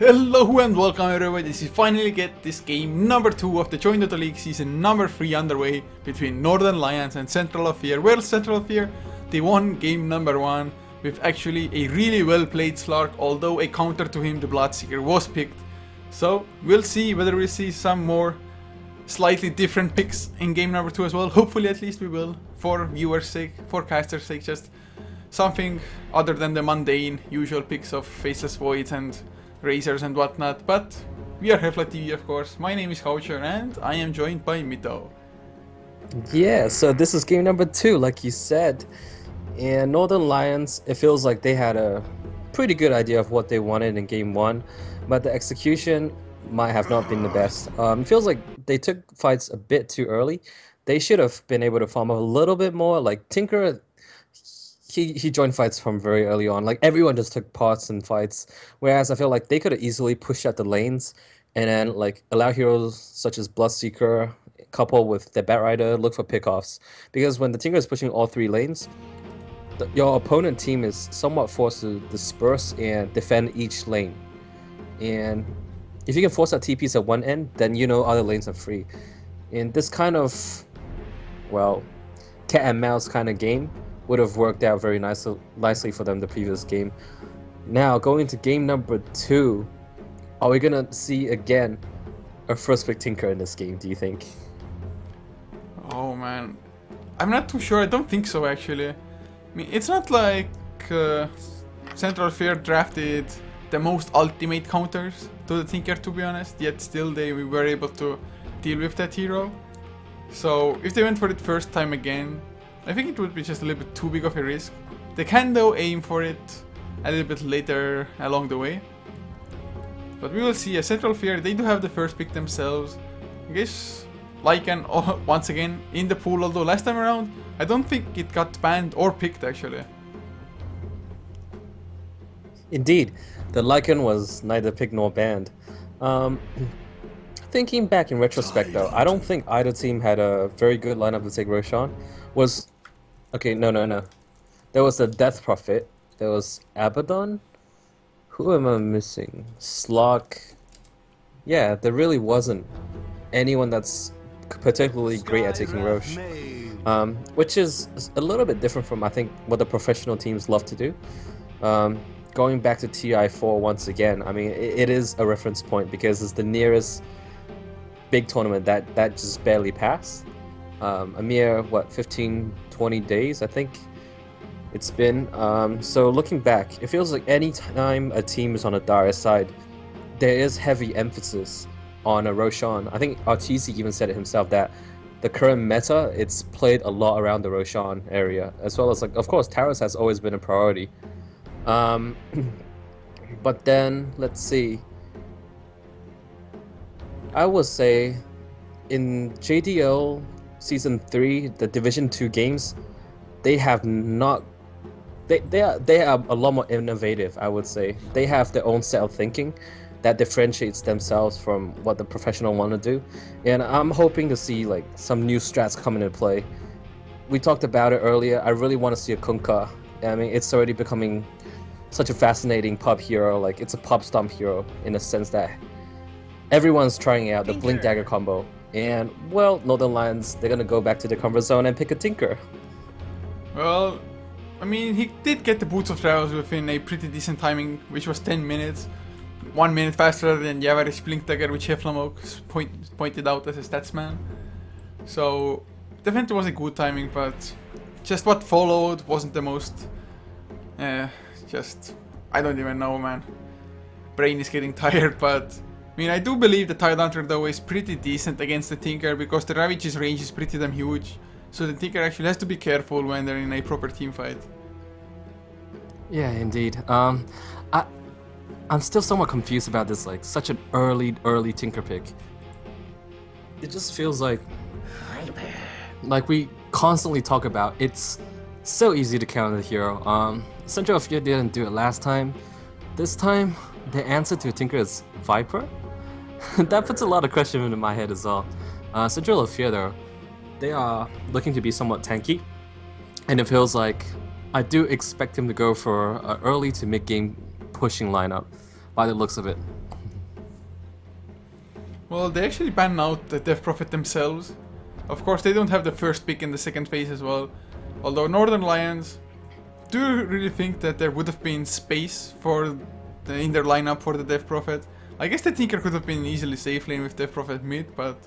Hello and welcome everybody. This is finally get this game number 2 of the Join Dota League season number 3 underway between Northern Lions and Central of Fear. Well, Central of Fear, they won game number 1 with actually a really well played Slark, although a counter to him, the Bloodseeker, was picked. So we'll see whether we see some more slightly different picks in game number 2 as well. Hopefully at least we will, for viewers' sake, for casters' sake, just something other than the mundane usual picks of Faceless Voids and Razors and whatnot. But we are HeflaTV, of course. My name is Coucher and I am joined by Mito. Yeah, so this is game number 2, like you said. And Northern Lions, it feels like they had a pretty good idea of what they wanted in game 1, but the execution might have not been the best. It feels like they took fights a bit too early. They should have been able to farm up a little bit more. Like Tinker, he joined fights from very early on. Like everyone just took parts in fights, whereas I feel like they could have easily pushed out the lanes and then like allow heroes such as Bloodseeker couple with the Batrider look for pickoffs. Because when the Tinker is pushing all 3 lanes, your opponent team is somewhat forced to disperse and defend each lane. And if you can force out TPs at one end, then you know other lanes are free. In this kind of, well, cat and mouse kind of game would have worked out very nicely for them the previous game. Now, going into game number 2, are we gonna see again a first pick Tinker in this game, do you think? Oh man, I'm not too sure. I don't think so actually. I mean, it's not like Central Fear drafted the most ultimate counters to the Tinker, to be honest, yet still they were able to deal with that hero. So if they went for it first time again, I think it would be just a little bit too big of a risk. They can though aim for it a little bit later along the way. But we will see. Central Fear, they do have the first pick themselves. I guess Lycan once again in the pool, although last time around I don't think it got banned or picked actually. Indeed, the Lycan was neither picked nor banned. Thinking back in retrospect though, I don't think either team had a very good lineup to take Roshan. No. There was the Death Prophet, there was Abaddon. Who am I missing? Slark. Yeah, there really wasn't anyone that's particularly great at taking Rosh. Which is a little bit different from, I think, what the professional teams love to do. Going back to TI4 once again, I mean, it is a reference point because it's the nearest big tournament that just barely passed. A mere, what, 15-20 days, I think it's been. So looking back, it feels like any time a team is on a dire side, there is heavy emphasis on a Roshan. I think Arteezy even said it himself that the current meta, it's played a lot around the Roshan area, as well as, like, of course, Taros has always been a priority. But then, let's see. I would say in jDL Season 3, the Division 2 games, they have not... They are a lot more innovative, I would say. They have their own set of thinking that differentiates themselves from what the professional want to do. And I'm hoping to see like some new strats come into play. We talked about it earlier. I really want to see a Kunkka. I mean, it's already becoming such a fascinating pub hero. Like, it's a pub stomp hero in a sense that everyone's trying out the Blink Dagger combo. And, well, Northern Lions, they're gonna go back to the comfort zone and pick a Tinker. Well, I mean, he did get the Boots of Travels within a pretty decent timing, which was 10 minutes. 1 minute faster than the average Blink Dagger, which Heflamok pointed out as a statsman. So, definitely was a good timing, but just what followed wasn't the most... I don't even know, man. Brain is getting tired, but... I mean, I do believe the Tidehunter though is pretty decent against the Tinker because the Ravage's range is pretty damn huge. So the Tinker actually has to be careful when they're in a proper team fight. Yeah, indeed. I'm still somewhat confused about this, like, such an early Tinker pick. It just feels like we constantly talk about, it's so easy to counter the hero. Central Fear didn't do it last time. This time, the answer to Tinker is Viper? That puts a lot of question into my head as well. Central Fear though, they are looking to be somewhat tanky, and it feels like I do expect him to go for an early to mid-game pushing lineup, by the looks of it. Well, they actually banned out the Death Prophet themselves. Of course, they don't have the first pick in the second phase as well. Although Northern Lions, do you really think that there would have been space for in their lineup for the Death Prophet? I guess the Tinker could have been easily safe lane with Death Prophet mid, but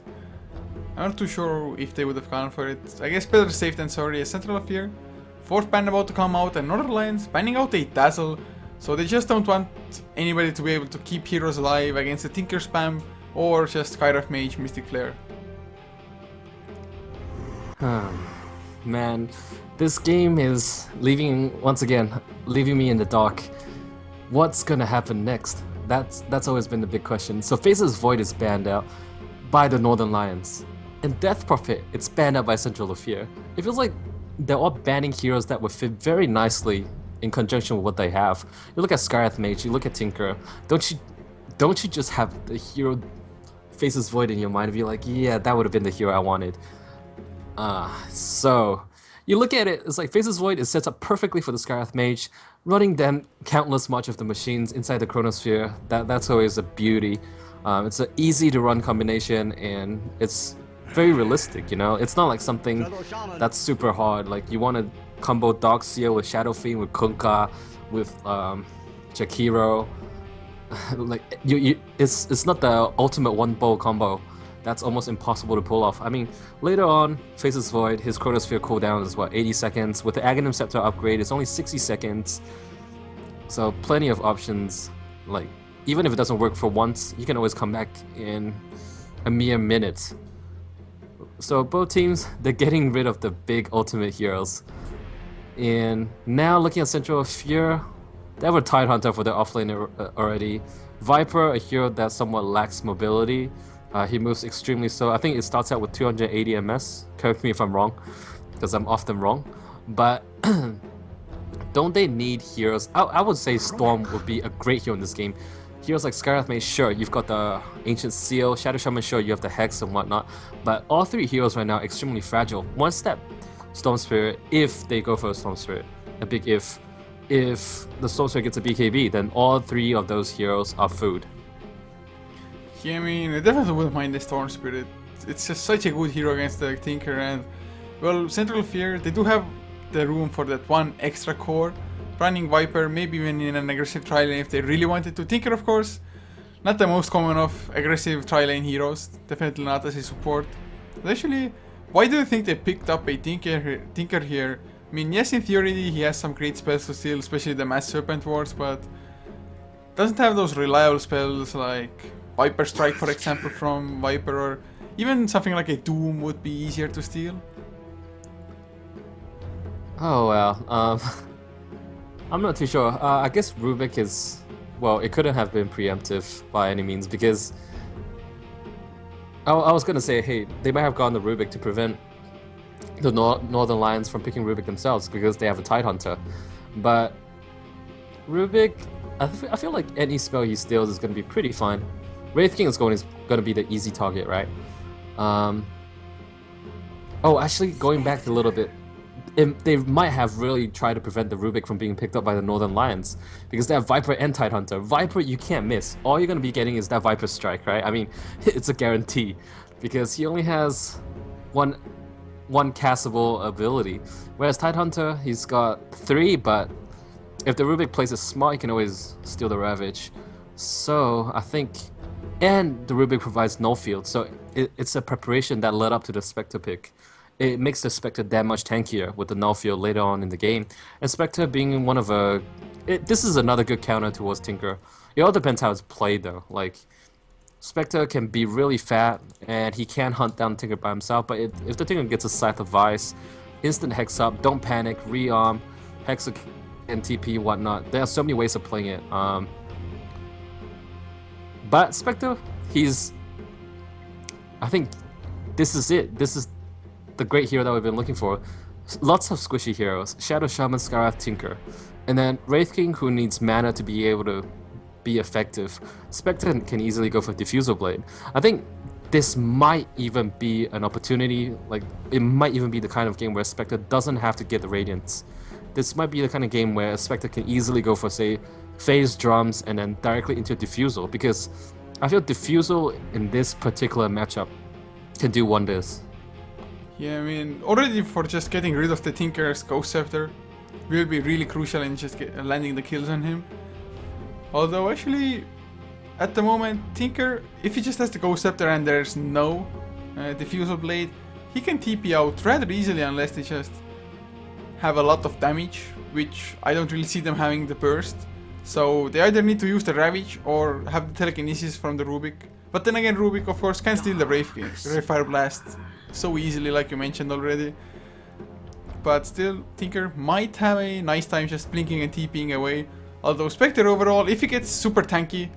I'm not too sure if they would have gone for it. I guess better safe than sorry. A Central of Fear, fourth ban about to come out, and Northern Lions banning out a Dazzle, so they just don't want anybody to be able to keep heroes alive against the Tinker spam or just Skyraf Mage Mystic Flare. Man, this game is once again leaving me in the dark. What's gonna happen next? That's always been the big question. So Faceless Void is banned out by the Northern Lions. And Death Prophet, it's banned out by Central of Fear. It feels like they're all banning heroes that would fit very nicely in conjunction with what they have. You look at Skyraf Mage, you look at Tinker. Don't you just have the hero Faceless Void in your mind and be like, yeah, that would have been the hero I wanted. So you look at it, it's like Faceless Void is set up perfectly for the Skyraf Mage, running them countless much of the machines inside the Chronosphere. That's always a beauty. It's an easy to run combination, and it's very realistic, you know? It's not like something that's super hard. Like you want to combo Darkseer with Shadow Fiend, with Kunkka, with Jakiro. Like it's not the ultimate one bow combo. That's almost impossible to pull off. I mean, later on, Faceless Void, his Chronosphere cooldown is what, 80 seconds. With the Aghanim Scepter upgrade, it's only 60 seconds. So plenty of options. Like, even if it doesn't work for once, you can always come back in a mere minute. So both teams, they're getting rid of the big ultimate heroes. And now looking at Central of Fear, they have a Tidehunter for their offlane already. Viper, a hero that somewhat lacks mobility. He moves extremely slow. I think it starts out with 280 MS. Correct me if I'm wrong, because I'm often wrong. But don't they need heroes? I would say Storm would be a great hero in this game. Heroes like Skyraf Mage, sure, you've got the Ancient Seal. Shadow Shaman, sure, you have the Hex and whatnot. But all three heroes right now are extremely fragile. One step, Storm Spirit, if they go for a Storm Spirit. A big if. If the Storm Spirit gets a BKB, then all three of those heroes are food. Yeah, I mean, I definitely wouldn't mind the Storm Spirit. It's just such a good hero against the Tinker, and well, Central Fear, they do have the room for that one extra core. Running Viper, maybe even in an aggressive tri-lane if they really wanted to. Tinker, of course, not the most common of aggressive tri-lane heroes, definitely not as a support. But actually, why do you think they picked up a Tinker here? I mean, yes, in theory he has some great spells to steal, especially the Mass Serpent Wards, but doesn't have those reliable spells like Viper Strike, for example, from Viper, or even something like a Doom would be easier to steal. Oh well, I'm not too sure. I guess Rubik is, well, it couldn't have been preemptive by any means, because I was gonna say, hey, they might have gone to Rubik to prevent the Northern Lions from picking Rubik themselves because they have a Tidehunter. But Rubik, I feel like any spell he steals is gonna be pretty fine. Wraith King is gonna be the easy target, right? Oh, actually, going back a little bit, they might have really tried to prevent the Rubik from being picked up by the Northern Lions because they have Viper and Tidehunter. Viper, you can't miss. All you're gonna be getting is that Viper Strike, right? I mean, it's a guarantee because he only has one castable ability, whereas Tidehunter, he's got 3, but if the Rubik plays it smart, he can always steal the Ravage. So I think, and the Rubik provides no field, so it's a preparation that led up to the Spectre pick. It makes the Spectre that much tankier with the null field later on in the game. And Spectre being one of this is another good counter towards Tinker. It all depends how it's played though. Like, Spectre can be really fat and he can hunt down Tinker by himself, but if the Tinker gets a Scythe of Vice, instant Hex up, don't panic, rearm, Hex and TP, whatnot. There are so many ways of playing it. But Spectre, I think this is it. This is the great hero that we've been looking for. Lots of squishy heroes. Shadow Shaman, Skyraf, Tinker. And then Wraith King, who needs mana to be able to be effective. Spectre can easily go for Diffusal Blade. I think this might even be an opportunity, like it might even be the kind of game where Spectre doesn't have to get the Radiance. This might be the kind of game where Spectre can easily go for, say, phase drums and then directly into Diffusal, because I feel Diffusal in this particular matchup can do wonders. Yeah, I mean, already for just getting rid of the Tinker's Ghost Scepter will be really crucial in just landing the kills on him. Although actually, at the moment, Tinker, if he just has the Ghost Scepter and there's no Diffusal Blade, he can TP out rather easily unless they just have a lot of damage, which I don't really see them having the burst. So they either need to use the Ravage or have the telekinesis from the Rubik. But then again, Rubik of course can steal the Brave Fire Blast so easily, like you mentioned already. But still, Tinker might have a nice time just blinking and TPing away. Although Spectre overall, if he gets super tanky,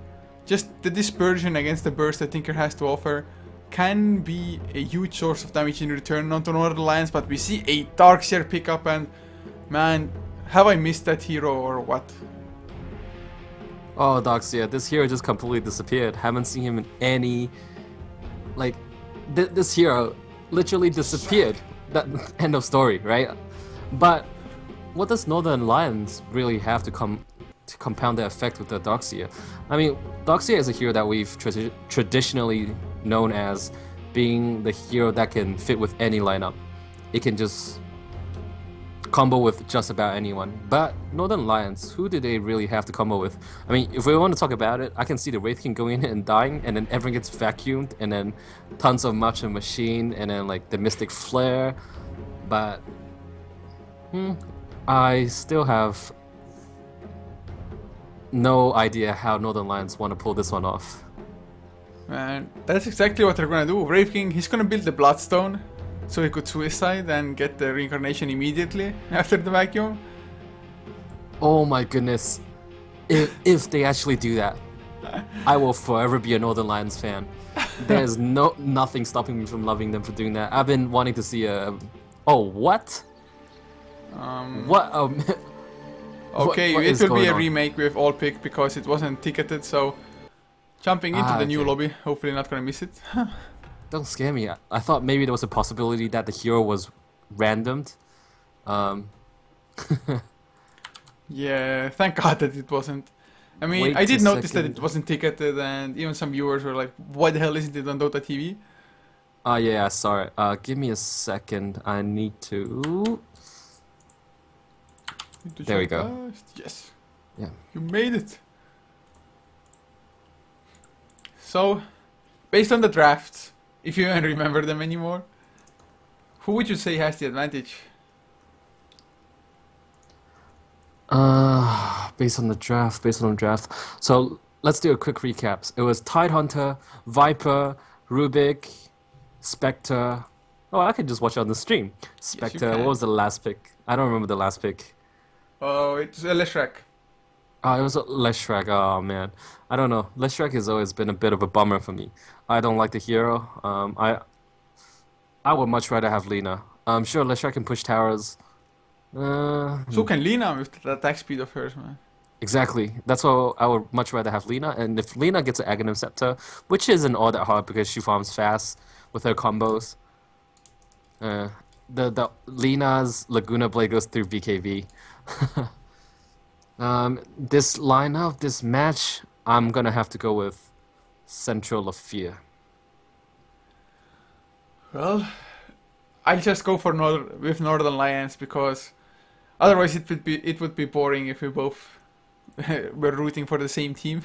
just the dispersion against the burst that Tinker has to offer can be a huge source of damage in return onto Northern Alliance. But we see a Darkseer pickup, and man, have I missed that hero or what? Oh, Darkseer, this hero just completely disappeared. Haven't seen him in any... Like, this hero literally disappeared. That end of story, right? But what does Northern Alliance really have to compound the effect with the Darkseer? I mean, Darkseer is a hero that we've traditionally known as being the hero that can fit with any lineup. It can just combo with just about anyone. But Northern Alliance, who do they really have to combo with? I mean, if we want to talk about it, I can see the Wraith King going in and dying, and then everyone gets vacuumed, and then tons of Matcha Machine, and then like the Mystic Flare. But I still have no idea how Northern Alliance want to pull this one off. Man, that's exactly what they're gonna do. Wraith King, he's gonna build the Bloodstone so he could suicide and get the reincarnation immediately after the vacuum. Oh my goodness. If they actually do that, I will forever be a Northern Alliance fan. There's nothing stopping me from loving them for doing that. I've been wanting to see a... Oh, what? What? Okay, what it will be a on? remake with all pick because it wasn't ticketed, so jumping into the new okay. lobby, hopefully not gonna miss it. Don't scare me. I thought maybe there was a possibility that the hero was randomed. Yeah, thank God that it wasn't. I mean, Wait I did a notice that second. it wasn't ticketed, and even some viewers were like, why the hell isn't it on Dota TV? Oh yeah, I saw it. Give me a second. I need to... There we go. Fast. Yes. Yeah. You made it. So, based on the drafts, if you even remember them anymore, who would you say has the advantage? Based on the draft. So let's do a quick recap. It was Tidehunter, Viper, Rubik, Spectre. Oh, I could just watch it on the stream. Spectre, what was the last pick? I don't remember the last pick. Oh, it's Leshrac. Oh, it was Leshrac. Oh man, I don't know. Leshrac has always been a bit of a bummer for me. I don't like the hero. I would much rather have Lina. I'm sure Leshrac can push towers. So can Lina with the attack speed of hers, man. Exactly. That's why I would much rather have Lina. And if Lina gets an Aghanim Scepter, which isn't all that hard because she farms fast with her combos, the Lina's Laguna Blade goes through BKB. This lineup, this match, I'm gonna have to go with Central of Fear. Well, I'll just go for with Northern Alliance because otherwise it would be boring if we both were rooting for the same team.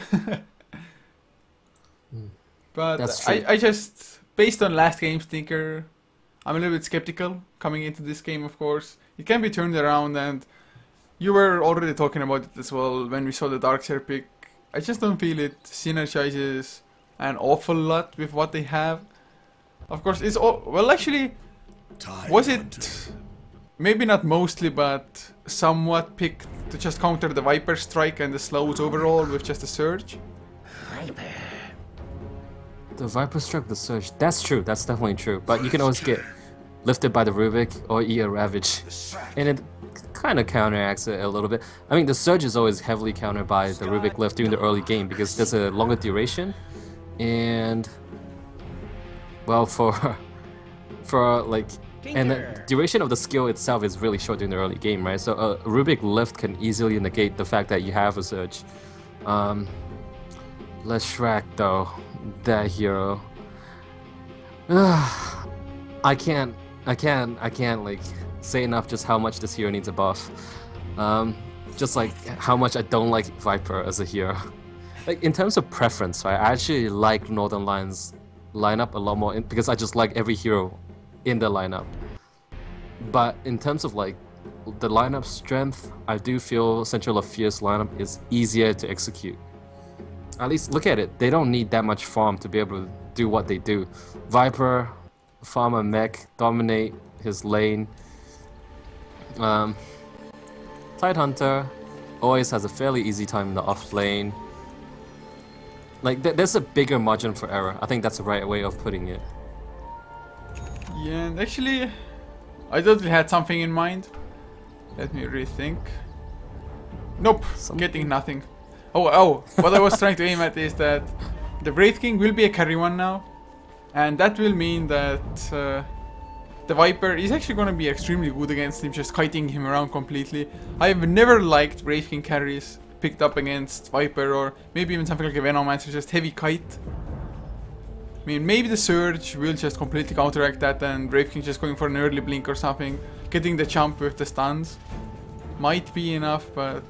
But That's true. I just, based on last game's Tinker, I'm a little bit skeptical coming into this game, of course. It can be turned around, and you were already talking about it as well when we saw the Darkseer pick. I just don't feel it synergizes an awful lot with what they have. Of course, it's all... Well, actually, was it maybe not mostly, but somewhat picked to just counter the Viper strike and the slows overall with just a Surge? The Viper Strike, the Surge. That's true. That's definitely true. But you can always get lifted by the Rubik or eat a Ravage. And it kind of counteracts it a little bit. I mean, the Surge is always heavily countered by the Rubik lift during the early game because there's a longer duration. And... well, for like... and the duration of the skill itself is really short during the early game, right? So a Rubik lift can easily negate the fact that you have a Surge. Leshrac though, that hero. I can't like say enough just how much this hero needs a buff. Just like how much I don't like Viper as a hero. Like in terms of preference, right? I actually like Northern Lions lineup a lot more because I just like every hero in the lineup. But in terms of like the lineup strength, I do feel Central of Fierce lineup is easier to execute. At least look at it, they don't need that much farm to be able to do what they do. Viper, farm a mech, dominate his lane. Tidehunter always has a fairly easy time in the off lane. Like there's a bigger margin for error. I think that's the right way of putting it. Yeah, and actually, I totally had something in mind. Let me rethink. Nope, getting nothing. Oh, what I was trying to aim at is that the Wraith King will be a carry one now. And that will mean that the Viper is actually going to be extremely good against him, just kiting him around completely. I have never liked Wraith King carries picked up against Viper, or maybe even something like a Venomancer, just heavy kite. I mean, maybe the Surge will just completely counteract that and Wraith King just going for an early blink or something, getting the jump with the stuns. Might be enough, but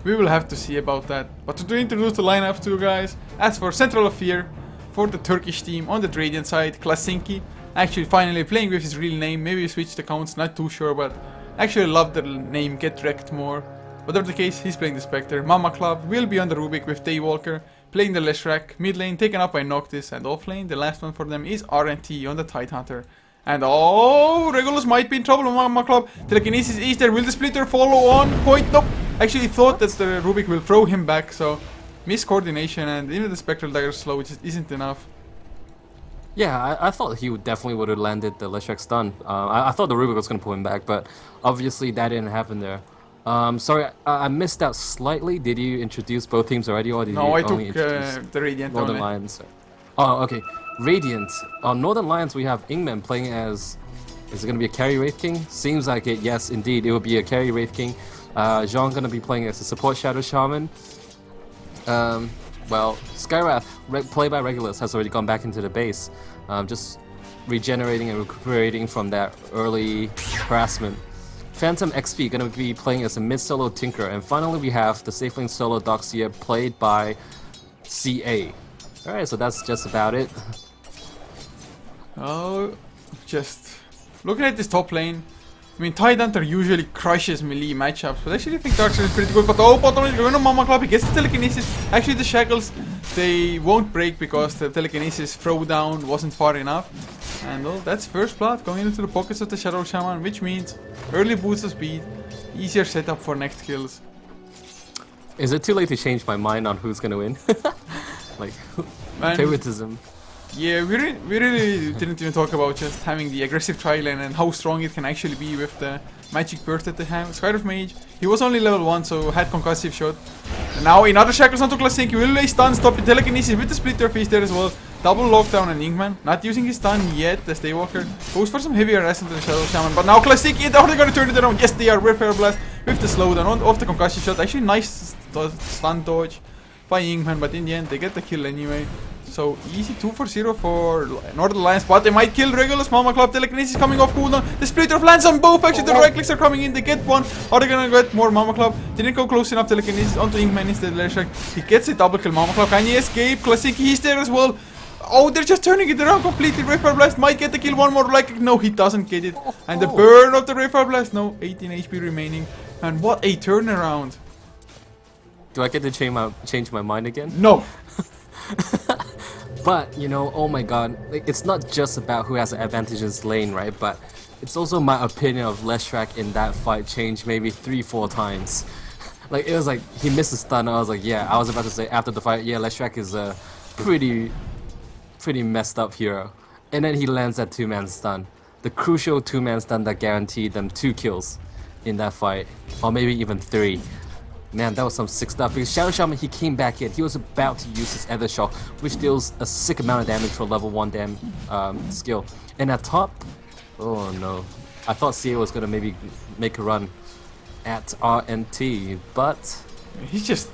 we will have to see about that. But to introduce the lineup to you guys, as for Central of Fear, for the Turkish team, on the Radiant side, Klasinki, actually finally playing with his real name. Maybe he switched accounts, not too sure, but actually love the name, Get Wrecked more. Whatever the case, he's playing the Spectre. Mama Club will be on the Rubik with Daywalker, playing the Leshrac, mid lane taken up by Noctis, and off lane, the last one for them is RNT on the Tidehunter. And oh, Regulus might be in trouble on Mama Club. Telekinesis is there, will the Splitter follow on point? Nope, actually thought that the Rubik will throw him back, so miscoordination, and even the Spectral Dagger slow, which isn't enough. Yeah, I thought he definitely would have landed the Leshrac stun. I thought the Rubik was going to pull him back, but obviously that didn't happen there. Sorry, I missed out slightly. Did you introduce both teams already, or did you only introduce the Radiant Northern Lions? Oh, okay. Radiant. On Northern Lions, we have Ingman playing as... Is it going to be a carry Wraith King? Seems like it. Yes, indeed. It will be a carry Wraith King. Jean going to be playing as a support Shadow Shaman. Well, Skywrath, played by Regulus, has already gone back into the base. Just regenerating and recuperating from that early harassment. Phantom XP going to be playing as a mid-solo Tinker. And finally we have the Safelink solo Doxia played by CA. Alright, so that's just about it. Oh, just looking at this top lane. I mean, Tidehunter usually crushes melee matchups, but I actually think Darkseid is pretty good. But oh, bottom lane, going on Mama Club, he gets the Telekinesis. Actually, the Shackles, they won't break because the Telekinesis throwdown wasn't far enough. And well, that's first blood going into the pockets of the Shadow Shaman, which means early boost of speed, easier setup for next kills. Is it too late to change my mind on who's gonna win? Like, favoritism. Yeah, we really didn't even talk about just having the aggressive tri-lane and how strong it can actually be with the magic burst that they have. Skywrath Mage, he was only level 1, so had concussive shot. And now another Shackles onto Klasinki, will lay stun, stop the Telekinesis with the Splitter Fist there as well. Double lockdown and Ingman, not using his stun yet, the Daywalker goes for some heavier harassment than the Shadow Shaman. But now Klasinki, are they going to turn it around? Yes, they are, with Fire Blast, with the slowdown off the concussive shot. Actually nice stun dodge by Ingman, but in the end they get the kill anyway. So easy 2 for 0 for Northern Lions, but they might kill Regulus. Mama Club, Telekinesis coming off cooldown. The Splitter lands on both. Actually, the right clicks are coming in. They get one. Are they gonna get more Mama Club? Didn't go close enough. Telekinesis onto Ingman instead. Leshrac. He gets a double kill. Mama Club, can he escape? Klasinki, he's there as well. Oh, they're just turning it around completely. Fire Blast might get the kill. One more like no, he doesn't get it. And the burn of the Fire Blast. No, 18 HP remaining. And what a turnaround. Do I get to change my mind again? No. But, you know, oh my god, like, it's not just about who has an advantage in this lane, right? But it's also my opinion of Leshrac in that fight changed maybe 3-4 times. Like, it was like, he missed a stun, I was like, yeah, I was about to say after the fight, yeah, Leshrac is a pretty messed up hero. And then he lands that 2-man stun. The crucial 2-man stun that guaranteed them 2 kills in that fight. Or maybe even 3. Man, that was some sick stuff, because Shadow Shaman, he came back in. He was about to use his Ether Shock, which deals a sick amount of damage for level 1 skill. And at top, oh no. I thought CA was going to maybe make a run at RNT, but... He's just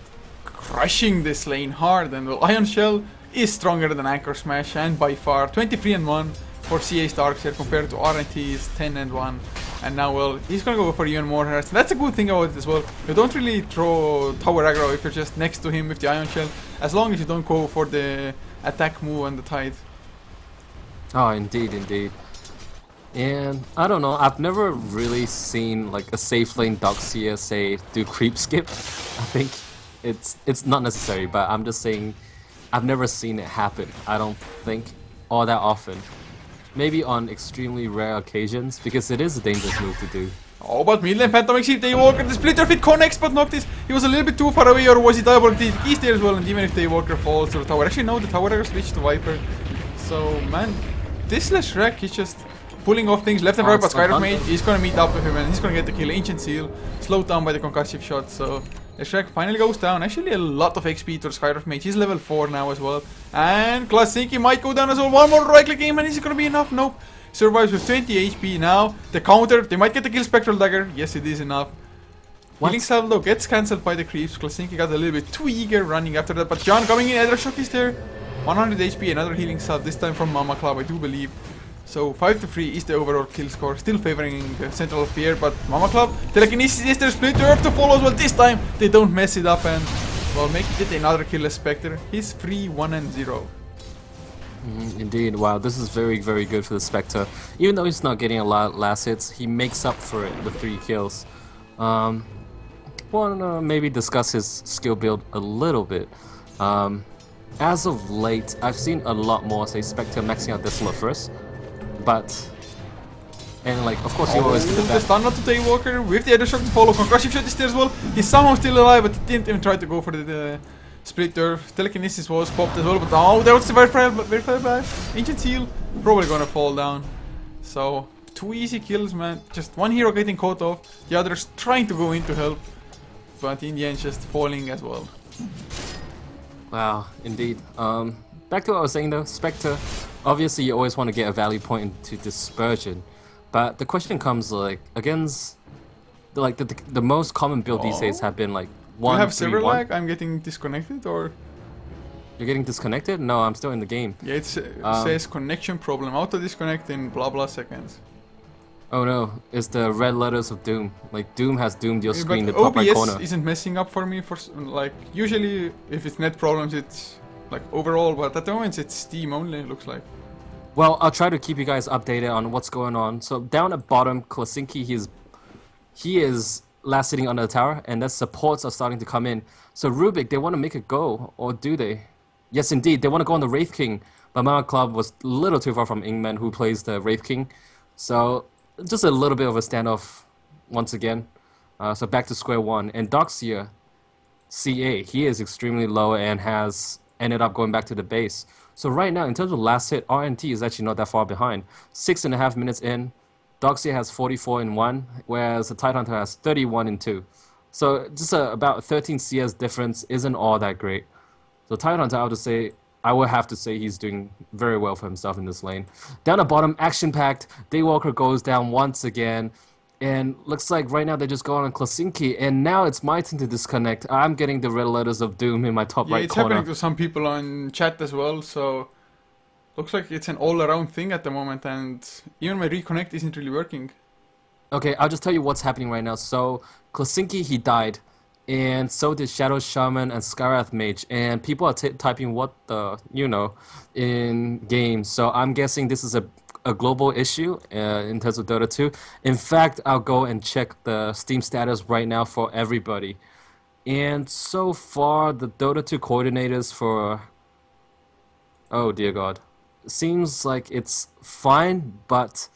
crushing this lane hard. And well, Ion Shell is stronger than Anchor Smash, and by far 23-1 for CA Starks here compared to RNT's 10-1. And now, well, he's gonna go for even more harass. That's a good thing about it as well. You don't really throw tower aggro if you're just next to him with the Ion Shell, as long as you don't go for the attack move on the Tide. Oh, indeed, indeed. And I don't know, I've never really seen like a safe lane Doxia say do creep skip. I think it's not necessary, but I'm just saying I've never seen it happen. I don't think all that often. Maybe on extremely rare occasions, because it is a dangerous move to do. Oh, but mid lane Phantom exceed Daywalker. The splitter fit connects, but Noctis, he was a little bit too far away, or was he Daywalker? He's there as well, and even if Daywalker falls to the tower. Actually, no, the tower switched to Viper. So, man, this Shrek is just pulling off things left and right, but Skyrim Mage, he's gonna meet up with him, and he's gonna get the kill. Ancient Seal, slowed down by the concussive shot, so the Shrek finally goes down. Actually, a lot of XP to the Skyrim Mage. He's level 4 now as well. And Klasinki might go down as well. One more right click game, and is it gonna be enough? Nope. Survives with 20 HP now. The counter, they might get the kill Spectral Dagger. Yes, it is enough. Healing Salve though gets cancelled by the creeps. Klasinki got a little bit too eager running after that, but John coming in, Ether Shock is there. 100 HP, another Healing Salve, this time from Mama Club, I do believe. So 5-3 is the overall kill score, still favoring the Central Fear, but Mama Club, Telekinesis is their split Earth to follow as well. This time they don't mess it up, and well, make it another kill as Spectre. He's 3-1-0. Indeed, wow, this is very, very good for the Spectre. Even though he's not getting a lot of last hits, he makes up for it with 3 kills. Wanna maybe discuss his skill build a little bit. As of late, I've seen a lot more, say, Spectre maxing out Desolate first. But, and like, of course, you always do the that. stun not to Daywalker with the Ether Shock to follow. Concussive shot is there as well. He's somehow still alive, but he didn't even try to go for the split Earth. Telekinesis was popped as well, but oh, that was very bad. Ancient Seal probably gonna fall down. So 2 easy kills, man. Just one hero getting caught off, the others trying to go in to help, but in the end just falling as well. Wow, indeed. Back to what I was saying though, Spectre, obviously you always want to get a value point into Dispersion, but the question comes like, against the most common build these days have been like 1-3-1. You have server lag? I'm getting disconnected, or? You're getting disconnected? No, I'm still in the game. Yeah, it says connection problem, auto disconnect in blah blah seconds. Oh no, it's the red letters of Doom. Like Doom has doomed your screen, the but top right corner. OBS isn't messing up for me for like, usually if it's net problems it's like overall, but at the moment it's Steam only, it looks like. Well, I'll try to keep you guys updated on what's going on. So down at bottom, Klasinki, he is last sitting under the tower, and that supports are starting to come in. So Rubik, they want to make it go, or do they? Yes, indeed, they want to go on the Wraith King, but Mama Club was a little too far from Ingman, who plays the Wraith King. So just a little bit of a standoff once again. So back to square one. And Doxia, CA, he is extremely low and has ended up going back to the base. So right now, in terms of last hit, RNT is actually not that far behind. 6.5 minutes in, Doxia has 44-1, whereas the Tidehunter has 31-2. So just about 13 CS difference isn't all that great. So Tidehunter, I would have to say he's doing very well for himself in this lane. Down the bottom, action-packed, Daywalker goes down once again. And looks like right now they're just going on Klasinki, and now it's my turn to disconnect. I'm getting the red letters of doom in my top right corner. Yeah, it's happening to some people on chat as well, so looks like it's an all-around thing at the moment, and even my reconnect isn't really working. Okay, I'll just tell you what's happening right now. So Klasinki, he died, and so did Shadow Shaman and Skywrath Mage, and people are typing what the, in game. So I'm guessing this is a global issue in terms of Dota 2. In fact, I'll go and check the Steam status right now for everybody. And so far, the Dota 2 coordinators for... Oh dear God. Seems like it's fine, but...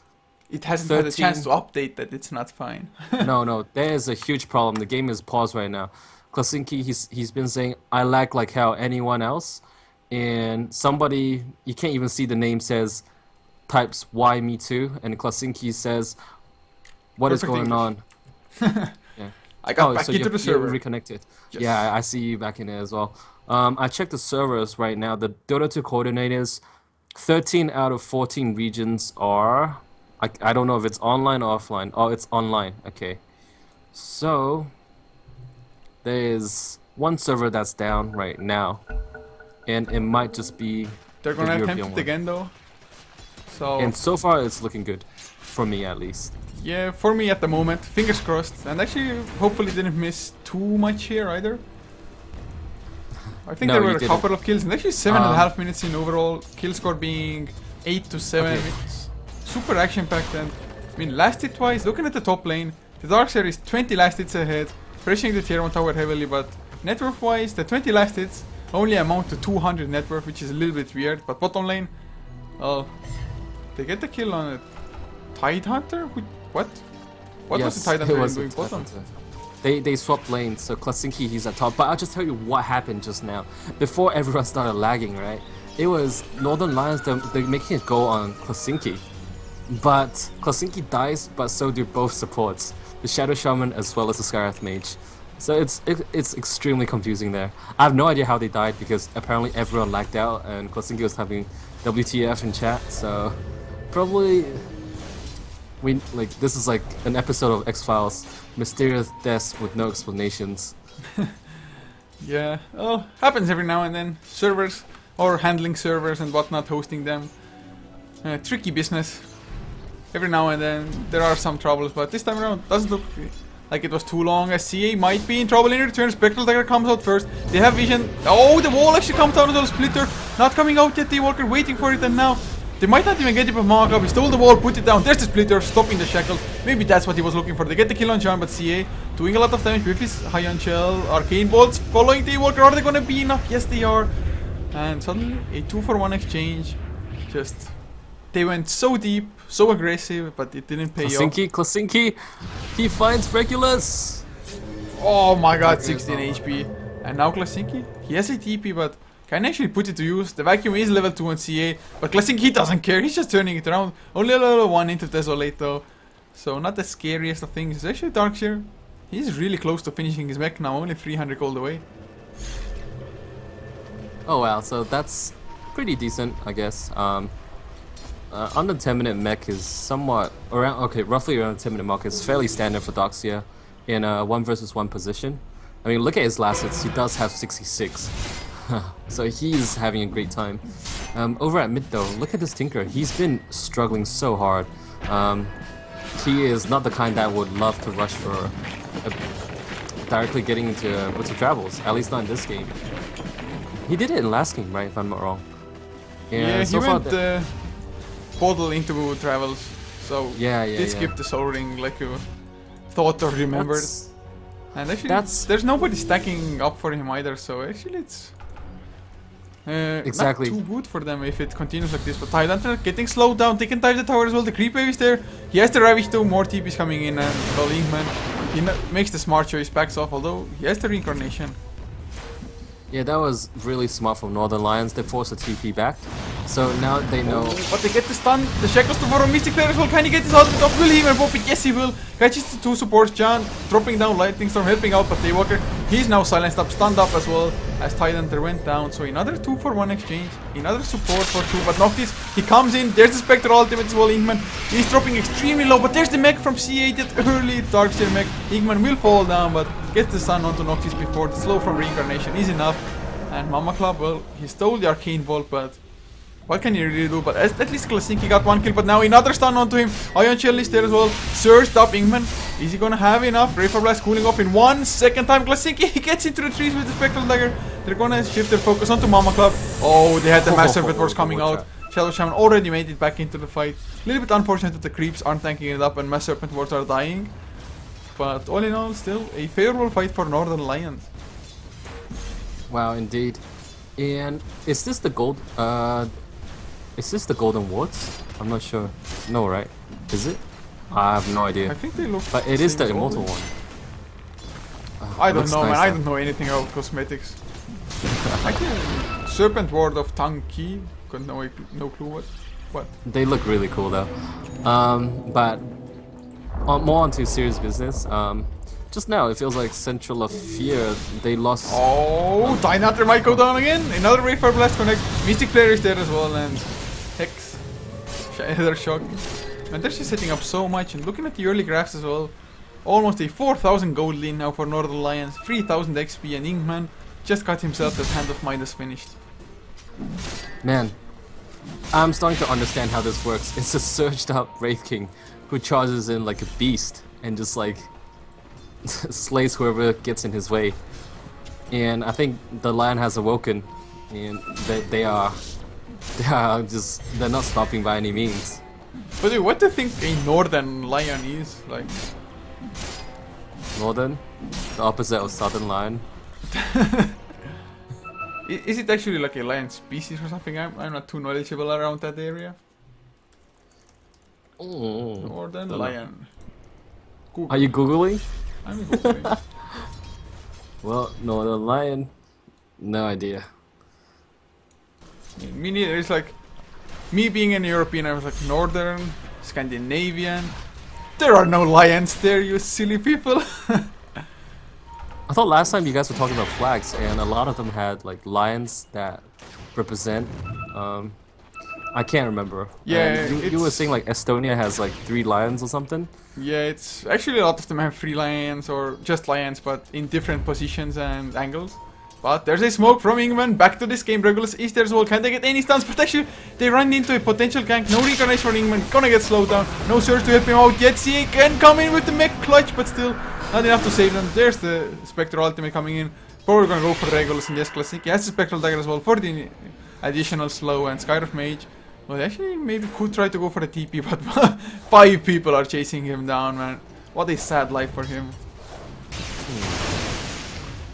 It hasn't had a chance to update that it's not fine. No, there is a huge problem. The game is paused right now. Klasinki, he's been saying, I lag like hell, anyone else? And somebody, you can't even see the name, says... types why me too, and Klasinki says, what Perfect is going English. On? Yeah. I got back into the server. You're reconnected. Yes. Yeah, I see you back in it as well. I checked the servers right now. The Dota 2 coordinators, 13 out of 14 regions are, I don't know if it's online or offline. Oh, it's online. Okay. So there's one server that's down right now, and it might just be They're the gonna attempt European it one. again though. So And so far, it's looking good, for me at least. yeah, for me at the moment, fingers crossed. And actually, hopefully didn't miss too much here either. I think No, there you were a didn't. couple of kills, and actually 7.5 minutes in overall. Kill score being 8 to 7. Okay. It's super action-packed, and I mean, last hit wise, looking at the top lane, the Darkseer is 20 last hits ahead, pressuring the tier 1 tower heavily, but net worth wise, the 20 last hits only amount to 200 net worth, which is a little bit weird. But bottom lane, well, they get the kill on a Tide Hunter? What? What was the Tide it Hunter was doing a Tide bottom? Hunter. They swapped lanes, so Klasinki he's at top. But I'll just tell you what happened just now. Before everyone started lagging, right? It was Northern Lions, they're making it go on Klasinki. But Klasinki dies, but so do both supports. The Shadow Shaman as well as the Skywrath Mage. So it's extremely confusing there. I have no idea how they died because apparently everyone lagged out and Klasinki was having WTF in chat, so probably this is like an episode of X-Files. Mysterious deaths with no explanations. Yeah, well, happens every now and then. Servers, or handling servers and whatnot, hosting them. Tricky business. Every now and then there are some troubles, but this time around doesn't look like it was too long, as CA might be in trouble in return. Spectral Dagger comes out first. They have vision. Oh, the wall actually comes down as well. Splitter not coming out yet. Daywalker waiting for it, and now they might not even get it with Manga. He stole the wall, put it down. There's the Splitter, stopping the shackles. Maybe that's what he was looking for. They get the kill on John, but CA doing a lot of damage with his high on shell. Arcane bolts following Daywalker. Are they gonna be enough? Yes, they are. And suddenly a 2-for-1 exchange. Just they went so deep, so aggressive, but it didn't pay off. Klasinki, he finds Regulus. Oh my god, 16 HP. And now Klasinki, he has a TP, but can actually put it to use. The vacuum is level 2 on CA, but Klasinki doesn't care. He's just turning it around. Only a level 1 into Desolate though. So not the scariest of things. It's actually Darkseer. He's really close to finishing his mech now, only 300 gold away. Oh wow, so that's pretty decent, I guess. Under 10-minute mech is somewhat around, okay, roughly around the 10-minute mark is fairly standard for Darkseer in a 1 versus 1 position. I mean, look at his last hits, he does have 66. So he's having a great time. Over at mid though, look at this Tinker, he's been struggling so hard. He is not the kind that would love to rush for directly getting into Boots of Travels, at least not in this game. He did it in last game, right, if I'm not wrong. Yeah, so he went Bottle into Travels, so yeah, skipped the Soul Ring like you thought or remembered. And actually, there's nobody stacking up for him either, so actually it's exactly not too good for them if it continues like this. But Tidehunter getting slowed down, they can dive the tower as well, the creep wave is there, he has the Ravish too, more TPs coming in, and well, Inkman, he makes the smart choice, backs off, although he has the Reincarnation. Yeah, that was really smart from Northern Lions. They forced the TP back, so now they know. But they get the stun. The Shackles to borrow Mystic Flare as well. Can he get his ultimate off? Will he even pop it? Yes, he will. Catches the 2 supports. John dropping down Lightning Storm, helping out, but Daywalker, he's now silenced up, stunned up as well as Tidehunter went down. So another 2-for-1 exchange, another support for 2. But Noctis, he comes in. There's the Spectral ultimate as well. Inkman, he's dropping extremely low, but there's the mech from CA, that early Darkseer mech. Inkman will fall down, but gets the stun onto Noctis before the slow from Reincarnation is enough. And Mama Club, well, he stole the Arcane Bolt, but what can he really do? But at least Klasinki got 1 kill, but now another stun onto him. Ion Shell is there as well. Surged up Inkman. Is he gonna have enough? Ray Blast cooling off in 1 second time. Klasinki, he gets into the trees with the Spectral Dagger. They're gonna shift their focus onto Mama Club. Oh, they had the Mass Serpent Wars coming out. Shadow Shaman already made it back into the fight. A little bit unfortunate that the creeps aren't tanking it up and Mass Serpent Wars are dying. But all in all, still a favorable fight for Northern Lions. Wow, indeed. And is this the gold? Is this the golden wards? I'm not sure. No, right? Is it? I have no idea. I think they look. But it is the immortal one. I don't know, man. I don't know anything about cosmetics. Serpent Ward of Tang Ki. Got no clue what. They look really cool though. But more onto serious business. Just now, it feels like Central of Fear, they lost... Oh, Tidehunter might go down again. Another Ray Blast connect. Mystic Flare is there as well, and Hex. Another Shock. And they're just setting up so much, and looking at the early graphs as well. Almost a 4,000 gold lead now for Northern Lions, 3,000 XP, and Ingman just got himself that Hand of Midas finished. Man, I'm starting to understand how this works. It's a surged up Wraith King who charges in like a beast and just like slays whoever gets in his way. And I think the Lion has awoken, and they're not stopping by any means. But dude, what do you think a Northern Lion is? Like Northern? The opposite of Southern Lion? Is it actually like a lion species or something? I'm not too knowledgeable around that area. Northern Lion. Google. Are you Googling? I'm Googling. Well, Northern Lion, no idea. Me neither. It's like, me being an European, I was like, Northern, Scandinavian. There are no lions there, you silly people. I thought last time you guys were talking about flags, and a lot of them had like lions that represent. I can't remember. Yeah, you were saying like Estonia has like 3 lions or something. Yeah, it's actually a lot of them have 3 lions or just lions, but in different positions and angles. But there's a smoke from Ingman. Back to this game. Regulus is there as well. Can they get any stance protection? They run into a potential gank. No reincarnation for Ingman. Gonna get slowed down. No surge to help him out yet. He can come in with the mech clutch, but still not enough to save them. There's the Spectral ultimate coming in. Probably gonna go for Regulus in this classic. He has the Spectral dagger as well for the additional slow and Skyriff Mage. Well, actually, maybe could try to go for the TP, but 5 people are chasing him down, man. What a sad life for him.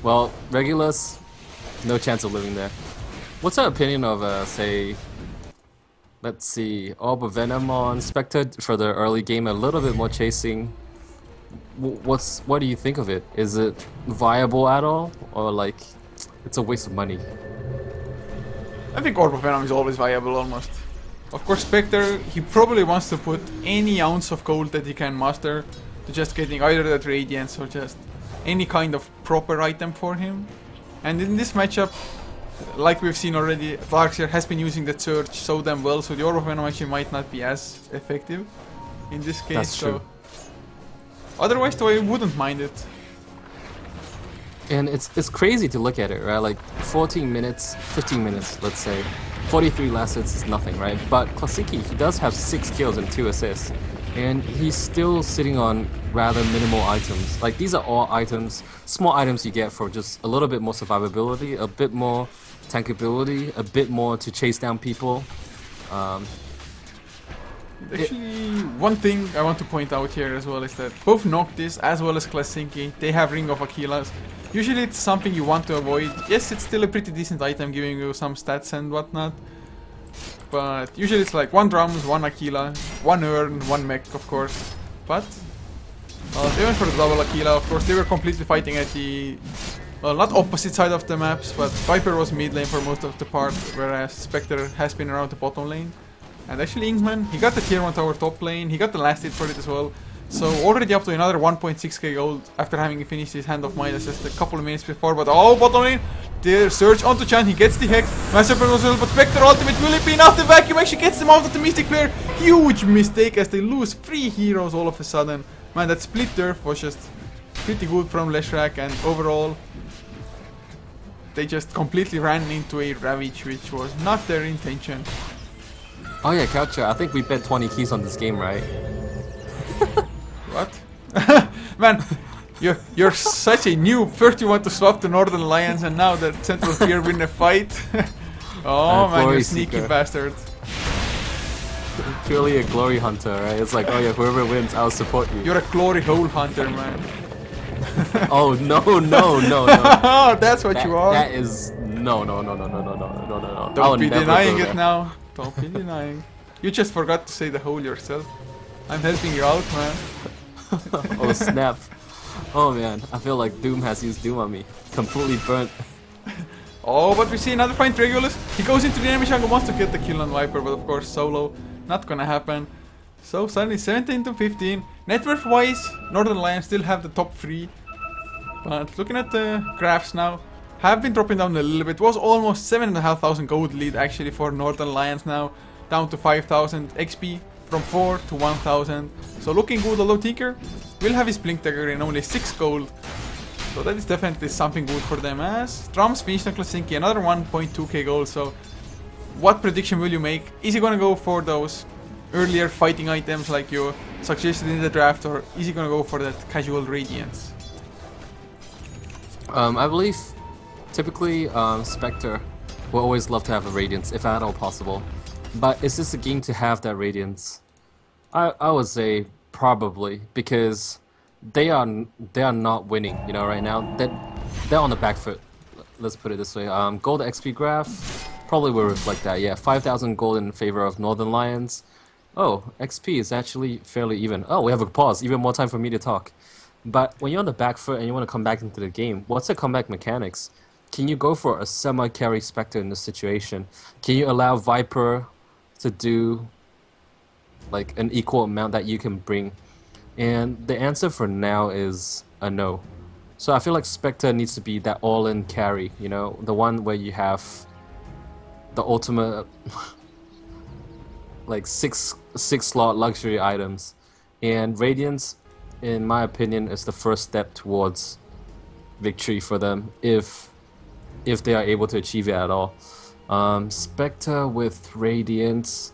Well, Regulus, no chance of living there. What's our opinion of, say, let's see, Orb of Venom on Spectre for the early game, a little bit more chasing? What do you think of it? Is it viable at all, or like, it's a waste of money? I think Orb of Venom is always viable, almost. Of course, Spectre, he probably wants to put any ounce of gold that he can muster to just getting either that Radiance or just any kind of proper item for him. And in this matchup, like we've seen already, Darkseer has been using the Surge so damn well, so the Orb of Venom actually might not be as effective in this case. That's true. Otherwise, though, I wouldn't mind it. And it's crazy to look at it, right? Like 14 minutes, 15 minutes, let's say. 43 last hits is nothing, right? But Klasicki, he does have 6 kills and 2 assists. And he's still sitting on rather minimal items. Like, these are all items, small items you get for just a little bit more survivability, a bit more tankability, a bit more to chase down people. Actually, one thing I want to point out here as well is that both Noctis as well as Klasicki, they have Ring of Achilles. Usually it's something you want to avoid. Yes, it's still a pretty decent item, giving you some stats and whatnot. But usually it's like 1 drums, 1 Aquila, 1 urn, 1 mech, of course. But they went for the double Aquila, of course. They were completely fighting at the, well, not opposite side of the maps, but Viper was mid lane for most of the part, whereas Spectre has been around the bottom lane. And actually Ingman, he got the tier 1 tower top lane, he got the last hit for it as well. So already up to another 1.6k gold after having finished his Hand of Midas just a couple of minutes before. But oh, bottom lane, the Surge onto Chan, he gets the Hex. Massive as well, but Spectre ultimate, will it be enough? The vacuum actually gets them out of the Mystic Flare. Huge mistake as they lose 3 heroes all of a sudden. Man, that split turf was just pretty good from Leshrac, and overall they just completely ran into a Ravage, which was not their intention. Oh yeah, Coucher, I think we bet 20 keys on this game, right? What? Man, you're such a noob. First you want to swap the Northern Lions, and now that Central Fear win a fight. Oh man, you sneaky bastard. Purely a glory hunter, right? It's like, oh yeah, whoever wins, I'll support you. You're a glory hole hunter, man. Oh no. That's what you are. That is no. Don't be denying it now. Don't be denying. You just forgot to say the hole yourself. I'm helping you out, man. Oh snap. Oh man, I feel like Doom has used Doom on me. Completely burnt. Oh, but we see another fight, Regulus. He goes into the enemy jungle, wants to get the kill on Viper, but of course solo, not gonna happen. So suddenly 17 to 15. Net worth wise, Northern Lions still have the top 3. But looking at the graphs now, have been dropping down a little bit. Was almost 7,500 gold lead actually for Northern Lions now, down to 5,000 XP. From 4 to 1,000. So looking good, although Tinker will have his Blink Dagger in only 6 gold. So that is definitely something good for them, as Drums finished on Klasinki, another 1.2k gold. So what prediction will you make? Is he gonna go for those earlier fighting items like you suggested in the draft, or is he gonna go for that casual Radiance? I believe typically Spectre will always love to have a Radiance if at all possible. But is this a game to have that Radiance? I would say probably, because they are not winning, you know, right now. They're on the back foot. Let's put it this way. Gold XP graph probably will reflect that. Yeah, 5,000 gold in favor of Northern Lions. Oh, XP is actually fairly even. Oh, we have a pause. Even more time for me to talk. But when you're on the back foot and you want to come back into the game, what's the comeback mechanics? Can you go for a semi-carry Spectre in this situation? Can you allow Viper to do like an equal amount that you can bring? And the answer for now is a no. So I feel like Spectre needs to be that all-in carry, you know, the one where you have the ultimate like six slot luxury items. And Radiance, in my opinion, is the first step towards victory for them if they are able to achieve it at all. Spectre with Radiance,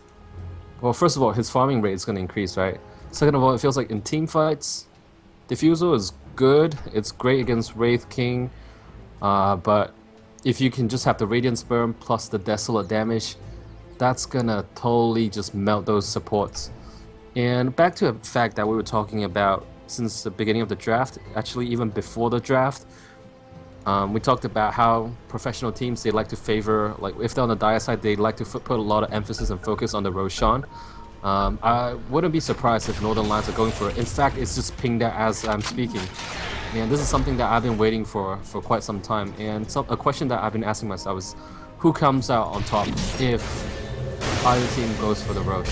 well, first of all, his farming rate is going to increase, right? Second of all, it feels like in team fights, Diffusal is good. It's great against Wraith King, but if you can just have the Radiance burn plus the Desolate damage, that's gonna totally just melt those supports. And back to a fact that we were talking about since the beginning of the draft, actually even before the draft, we talked about how professional teams, they like to favor, like if they're on the dire side, they like to put a lot of emphasis and focus on the Roshan. I wouldn't be surprised if Northern Lions are going for it. In fact, it's just pinged out as I'm speaking. And this is something that I've been waiting for quite some time. And a question that I've been asking myself is, who comes out on top if either team goes for the Roche?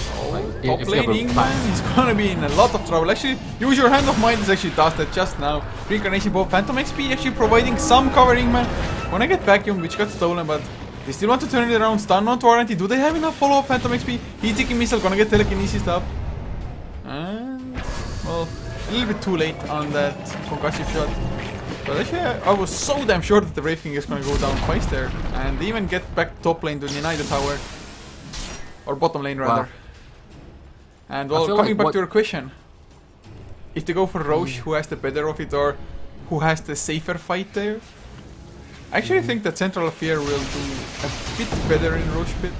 Top laning, man, he's gonna be in a lot of trouble. Actually, use your hand of mine is actually does that just now. Reincarnation Bow, Phantom XP actually providing some covering, man. When I get Vacuum, which got stolen, but they still want to turn it around. Stun on Warranty. Do they have enough follow-up Phantom XP? Heat-seeking Missile gonna get telekinesis up. And, well, a little bit too late on that concussive shot. But actually, I was so damn sure that the Wraith King is gonna go down twice there. And they even get back top lane to deny the tower. Or bottom lane, rather. Wow. And, well, coming back to your question. If they go for Roche, who has the better of it, or who has the safer fight there? I actually think that Central Affair will do a bit better in Roche Pit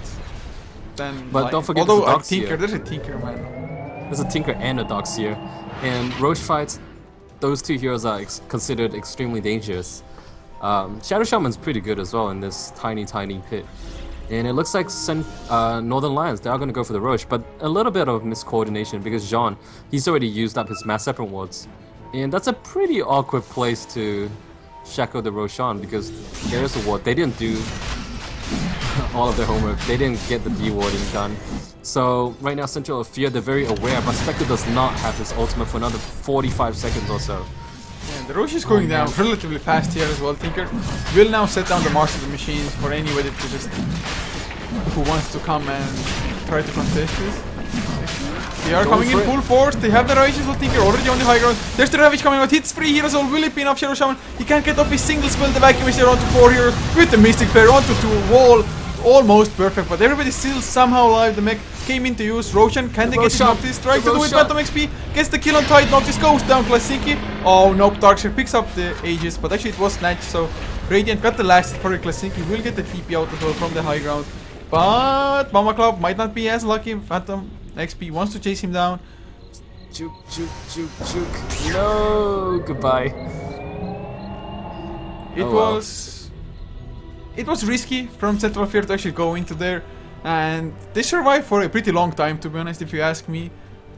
than but Lion. Don't forget although there's a Tinker, there's a Tinker, man. There's a Tinker and a Darkseer. And Roche fights, those two heroes are considered extremely dangerous. Shadow Shaman's pretty good as well in this tiny pit. And it looks like Northern Lions, they are going to go for the Roche, but a little bit of miscoordination because Jean, he's already used up his Mass Serpent wards. And that's a pretty awkward place to shackle the Roshan because there is a ward. They didn't do all of their homework. They didn't get the de-warding done. So right now Central of Fear, they're very aware, but Spectre does not have his ultimate for another 45 seconds or so. Yeah, the Roche is going down relatively fast here as well. Tinker will now set down the Mars of the Machines for anybody to just who wants to come and try to contest this. They are coming in full force. They have the Ravages of Tinker already on the high ground. There's the Ravage coming out. Hits 3 heroes. All will it pin off Shadow Shaman? He can't get off his single spell. The Vacuum is there onto 4 heroes with the Mystic Flare onto 2 wall. Almost perfect, but everybody's still somehow alive. The mech came into use. Roshan, can they get his Noctis? Trying to do it. Phantom XP gets the kill on Tide. Noctis goes down. Klasinki. Oh nope, Darkseer picks up the Aegis, but actually it was snatched. So Radiant got the last for Klasinki. Will get the TP out as well from the high ground. But Mama Club might not be as lucky. Phantom XP wants to chase him down. Juke. No, goodbye. It was risky from Central Fear to actually go into there, and they survived for a pretty long time, to be honest, if you ask me.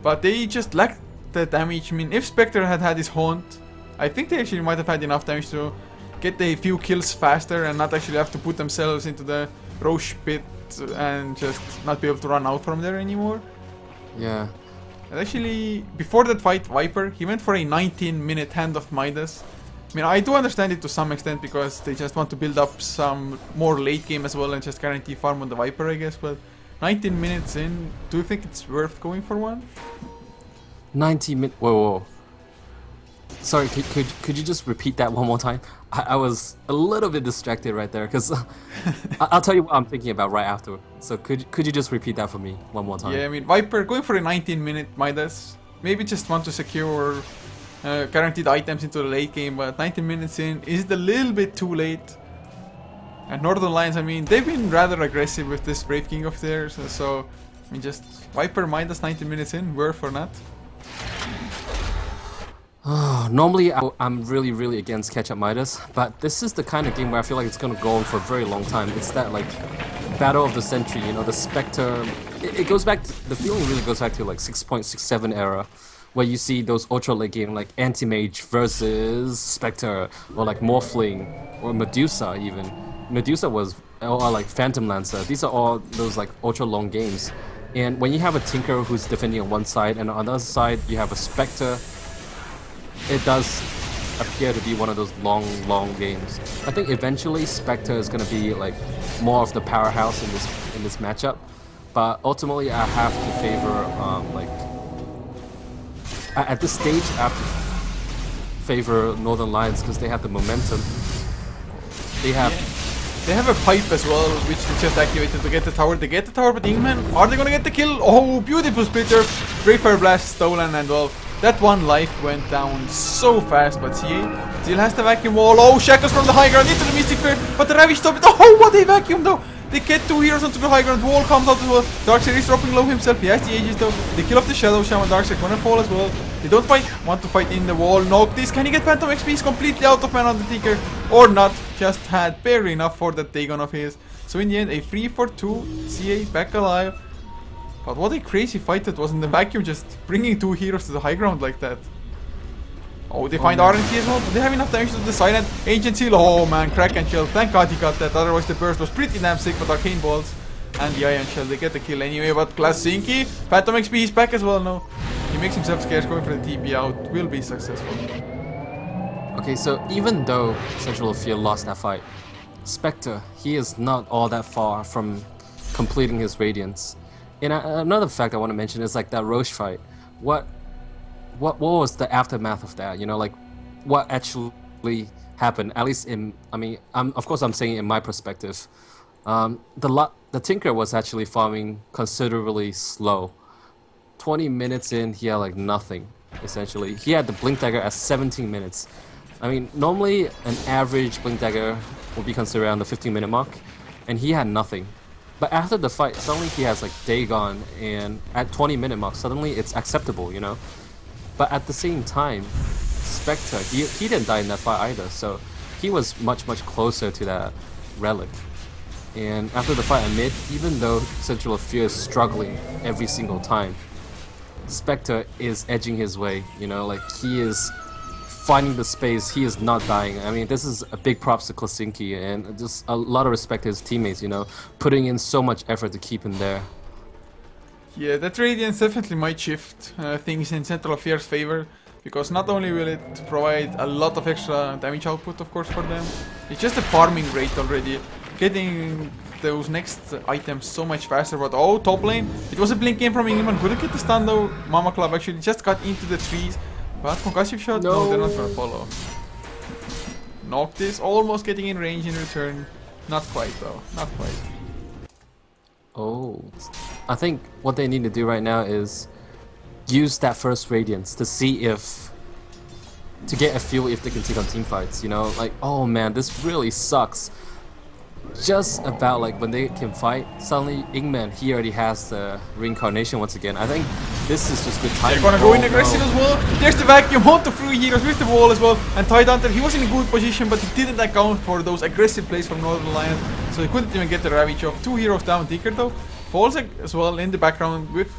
But they just lacked the damage. I mean, if Spectre had had his Haunt, I think they actually might have had enough damage to get a few kills faster and not actually have to put themselves into the Roche Pit and just not be able to run out from there anymore. Yeah. And actually, before that fight, Viper, he went for a 19-minute Hand of Midas. I mean, I do understand it to some extent because they just want to build up some more late game as well and just guarantee farm on the Viper, I guess. But 19 minutes in, do you think it's worth going for one? 90 minutes. Whoa. Sorry, could you just repeat that one more time? I was a little bit distracted right there, because I'll tell you what I'm thinking about right after. So could you just repeat that for me one more time? Yeah, I mean, Viper going for a 19-minute Midas. Maybe just want to secure guaranteed items into the late game, but 19 minutes in is a little bit too late. And Northern Lions, I mean, they've been rather aggressive with this Brave King of theirs, so I mean, just Viper Midas 19 minutes in, worth or not. Normally, I'm really against catch-up Midas, but this is the kind of game where I feel like it's gonna go on for a very long time. It's that like battle of the century, you know, the Spectre. It goes back. The feeling really goes back to like 6.67 era, where you see those ultra late game like Anti-Mage versus Spectre, or like Morphling, or Medusa even. Medusa was, or like Phantom Lancer. These are all those like ultra long games. And when you have a Tinker who's defending on one side, and on the other side you have a Spectre, it does appear to be one of those long games. I think eventually Spectre is going to be like more of the powerhouse in this matchup, but ultimately I have to favor like at this stage I have to favor Northern Lions because they have the momentum. They have a pipe as well, which they just activated to get the tower. They get the tower, but Ingman, are they going to get the kill? Oh, beautiful splitter, Great Fire Blast stolen, and well, that one life went down so fast, but CA still has the vacuum wall. Oh, Shackles from the high ground into the Mystic Flare, but the Ravish stopped it. Oh, what a vacuum though! They get two heroes onto the high ground, wall comes out as well. Darkseid is dropping low himself, he has the Aegis though. They kill off the Shadow Shaman, Darkseid gonna fall as well. They don't want to fight in the wall. Knock this, can he get Phantom XP? He's completely out of mana on the Tinker, or not, just had barely enough for that Dagon of his. So in the end, a 3-for-2, CA back alive. But what a crazy fight that was in the vacuum, just bringing two heroes to the high ground like that. Oh, they find RNT as well, but they have enough damage to the side, and Ancient Seal, oh man, Crack and Shell, thank god he got that, otherwise the burst was pretty damn sick, but Arcane Balls and the Iron Shell, they get the kill anyway, but Klasinki, Phantom XP, he's back as well now. He makes himself scarce, going for the TP out, will be successful. Okay, so even though Central of Fear lost that fight, Spectre, he is not all that far from completing his Radiance. And another fact I want to mention is like that Roche fight. What was the aftermath of that? You know, like what actually happened? At least in, I mean, of course I'm saying in my perspective. The Tinker was actually farming considerably slow. 20 minutes in, he had like nothing. Essentially, he had the Blink Dagger at 17 minutes. I mean, normally an average Blink Dagger would be considered around the 15-minute mark, and he had nothing. But after the fight, suddenly he has like Dagon, and at 20-minute mark, suddenly it's acceptable, you know? But at the same time, Spectre, he didn't die in that fight either, so he was much closer to that relic. And after the fight at mid, even though Central of Fear is struggling every single time, Spectre is edging his way, you know, like he is finding the space, he is not dying. I mean, this is a big props to Klasinki, and just a lot of respect to his teammates, you know, putting in so much effort to keep him there. Yeah, that Radiance definitely might shift things in Central of Fear's favor, because not only will it provide a lot of extra damage output, of course, for them, it's just a farming rate already, getting those next items so much faster. But oh, top lane, it was a blink game from Ingman, couldn't get the stun though. Mama Club actually just got into the trees. But concussive shot? No, they're not gonna follow. Noctis almost getting in range in return. Not quite though, not quite. Oh, I think what they need to do right now is use that first Radiance to see if, to get a feel if they can take on team fights, you know? Like, oh man, this really sucks. Just about like when they can fight, suddenly Ingman, he already has the reincarnation once again. I think this is just good timing. They're gonna go in aggressive as well. There's the vacuum, on to 3 heroes with the wall as well. And Tidehunter, he was in a good position, but he didn't account for those aggressive plays from Northern Lions, so he couldn't even get the Ravage off. 2 heroes down. Tinker though falls as well in the background with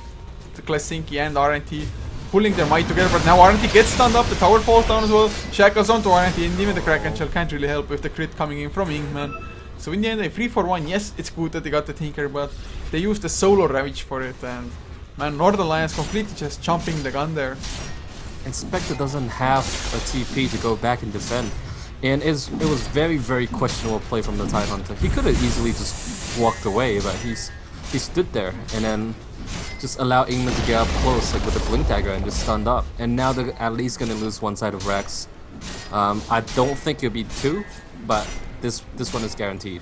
the Klasinki and RNT pulling their might together, but now RNT gets stunned up, the tower falls down as well. Shackles onto RNT, and even the Kraken Shell can't really help with the crit coming in from Ingman. So in the end, a 3-for-1, yes, it's good that they got the Tinker, but they used the solo Ravage for it, and man, Northern Lions completely just chomping the gun there. And Spectre doesn't have a TP to go back and defend, and it was very questionable play from the Tidehunter. He could have easily just walked away, but he's he stood there and then just allow Ingman to get up close, like with a blink dagger, and just stunned up. And now they're at least gonna lose one side of Rex. I don't think it'll be 2, but this one is guaranteed.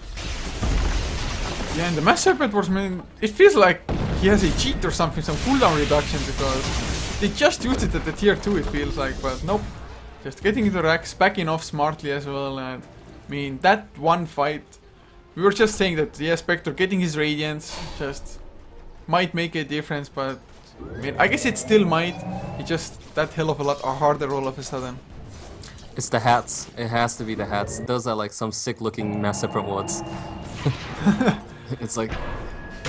Yeah, and the Mass Serpent was, man, it feels like he has a cheat or something, some cooldown reduction, because they just used it at the tier 2, it feels like, but nope. Just getting into Rex, backing off smartly as well, and I mean, that one fight, we were just saying that, yeah, Spectre getting his Radiance just might make a difference, but I mean, I guess it still might. It's just that hell of a lot harder all of a sudden. It's the hats. It has to be the hats. Those are like some sick looking Mass Serpent wards. It's like,